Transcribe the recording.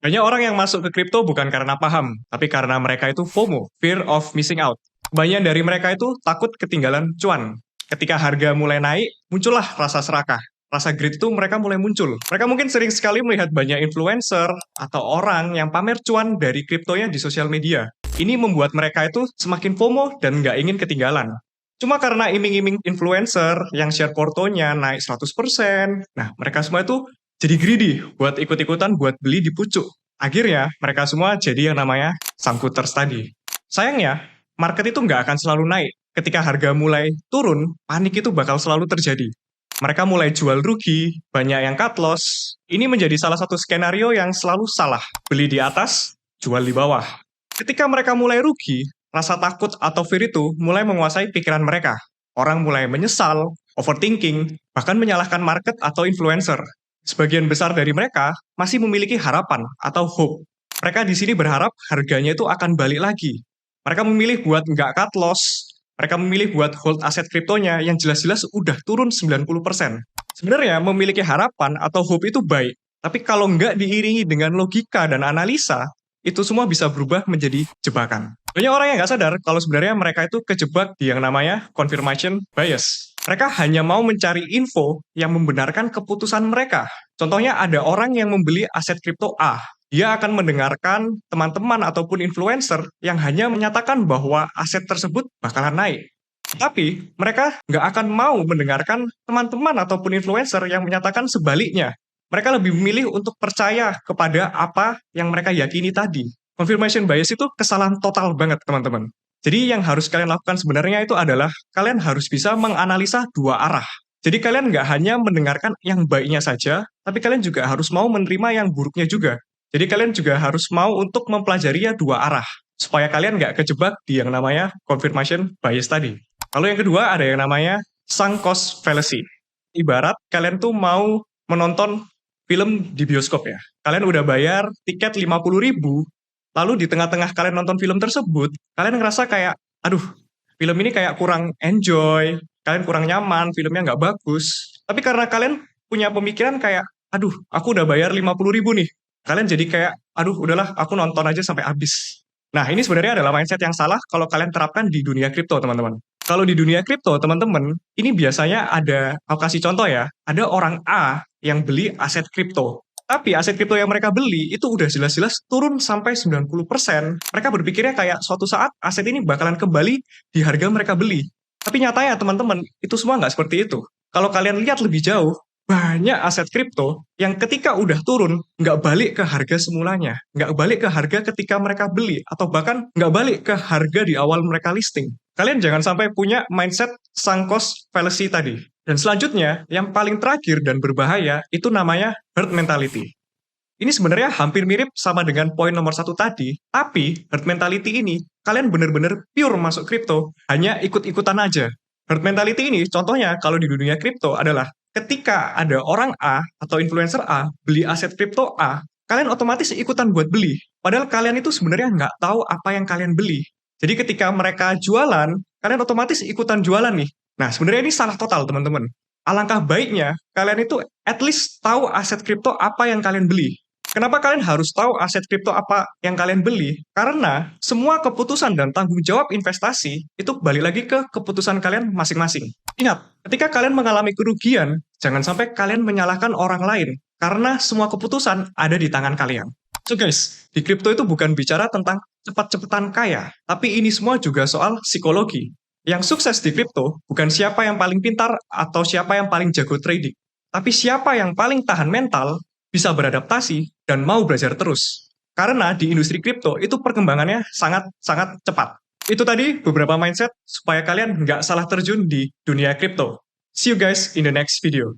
Banyak orang yang masuk ke kripto bukan karena paham, tapi karena mereka itu FOMO, fear of missing out. Banyak dari mereka itu takut ketinggalan cuan. Ketika harga mulai naik, muncullah rasa serakah. Rasa greed itu mereka mulai muncul. Mereka mungkin sering sekali melihat banyak influencer atau orang yang pamer cuan dari kriptonya di sosial media. Ini membuat mereka itu semakin FOMO dan nggak ingin ketinggalan. Cuma karena iming-iming influencer yang share portonya naik 100%, nah mereka semua itu jadi greedy buat ikut-ikutan buat beli di pucuk. Akhirnya, mereka semua jadi yang namanya sangkuters tadi. Sayangnya, market itu nggak akan selalu naik. Ketika harga mulai turun, panik itu bakal selalu terjadi. Mereka mulai jual rugi, banyak yang cut loss. Ini menjadi salah satu skenario yang selalu salah. Beli di atas, jual di bawah. Ketika mereka mulai rugi, rasa takut atau fear itu mulai menguasai pikiran mereka. Orang mulai menyesal, overthinking, bahkan menyalahkan market atau influencer. Sebagian besar dari mereka masih memiliki harapan atau hope. Mereka di sini berharap harganya itu akan balik lagi. Mereka memilih buat nggak cut loss. Mereka memilih buat hold aset kriptonya yang jelas-jelas udah turun 90%. Sebenarnya memiliki harapan atau hope itu baik. Tapi kalau nggak diiringi dengan logika dan analisa, itu semua bisa berubah menjadi jebakan. Banyak orang yang nggak sadar kalau sebenarnya mereka itu kejebak di yang namanya confirmation bias. Mereka hanya mau mencari info yang membenarkan keputusan mereka. Contohnya ada orang yang membeli aset kripto A. Dia akan mendengarkan teman-teman ataupun influencer yang hanya menyatakan bahwa aset tersebut bakalan naik. Tapi mereka nggak akan mau mendengarkan teman-teman ataupun influencer yang menyatakan sebaliknya. Mereka lebih memilih untuk percaya kepada apa yang mereka yakini tadi. Confirmation bias itu kesalahan total banget, teman-teman. Jadi yang harus kalian lakukan sebenarnya itu adalah kalian harus bisa menganalisa dua arah. Jadi kalian nggak hanya mendengarkan yang baiknya saja, tapi kalian juga harus mau menerima yang buruknya juga. Jadi kalian juga harus mau untuk mempelajarinya dua arah, supaya kalian nggak kejebak di yang namanya confirmation bias tadi. Lalu yang kedua ada yang namanya sunk cost fallacy. Ibarat kalian tuh mau menonton film di bioskop ya. Kalian udah bayar tiket 50.000, lalu di tengah-tengah kalian nonton film tersebut, kalian ngerasa kayak, aduh, film ini kayak kurang enjoy, kalian kurang nyaman, filmnya nggak bagus. Tapi karena kalian punya pemikiran kayak, aduh, aku udah bayar 50.000 nih. Kalian jadi kayak, aduh, udahlah, aku nonton aja sampai habis. Nah, ini sebenarnya adalah mindset yang salah kalau kalian terapkan di dunia kripto, teman-teman. Kalau di dunia kripto, teman-teman, ini biasanya ada, aku kasih contoh ya, ada orang A yang beli aset kripto. Tapi aset kripto yang mereka beli itu udah jelas-jelas turun sampai 90%. Mereka berpikirnya kayak suatu saat aset ini bakalan kembali di harga mereka beli. Tapi nyatanya teman-teman, itu semua nggak seperti itu. Kalau kalian lihat lebih jauh, banyak aset kripto yang ketika udah turun, nggak balik ke harga semulanya. Nggak balik ke harga ketika mereka beli, atau bahkan nggak balik ke harga di awal mereka listing. Kalian jangan sampai punya mindset sunk cost fallacy tadi. Dan selanjutnya, yang paling terakhir dan berbahaya, itu namanya herd mentality. Ini sebenarnya hampir mirip sama dengan poin nomor satu tadi, tapi herd mentality ini, kalian benar-benar pure masuk kripto, hanya ikut-ikutan aja. Herd mentality ini, contohnya kalau di dunia kripto adalah, ketika ada orang A atau influencer A beli aset kripto A, kalian otomatis ikutan buat beli. Padahal kalian itu sebenarnya nggak tahu apa yang kalian beli. Jadi ketika mereka jualan, kalian otomatis ikutan jualan nih. Nah, sebenarnya ini salah total, teman-teman. Alangkah baiknya, kalian itu at least tahu aset kripto apa yang kalian beli. Kenapa kalian harus tahu aset kripto apa yang kalian beli? Karena semua keputusan dan tanggung jawab investasi itu balik lagi ke keputusan kalian masing-masing. Ingat, ketika kalian mengalami kerugian, jangan sampai kalian menyalahkan orang lain. Karena semua keputusan ada di tangan kalian. So guys, di kripto itu bukan bicara tentang cepat-cepatan kaya, tapi ini semua juga soal psikologi. Yang sukses di kripto bukan siapa yang paling pintar atau siapa yang paling jago trading, tapi siapa yang paling tahan mental, bisa beradaptasi, dan mau belajar terus. Karena di industri kripto itu perkembangannya sangat-sangat cepat. Itu tadi beberapa mindset supaya kalian nggak salah terjun di dunia kripto. See you guys in the next video.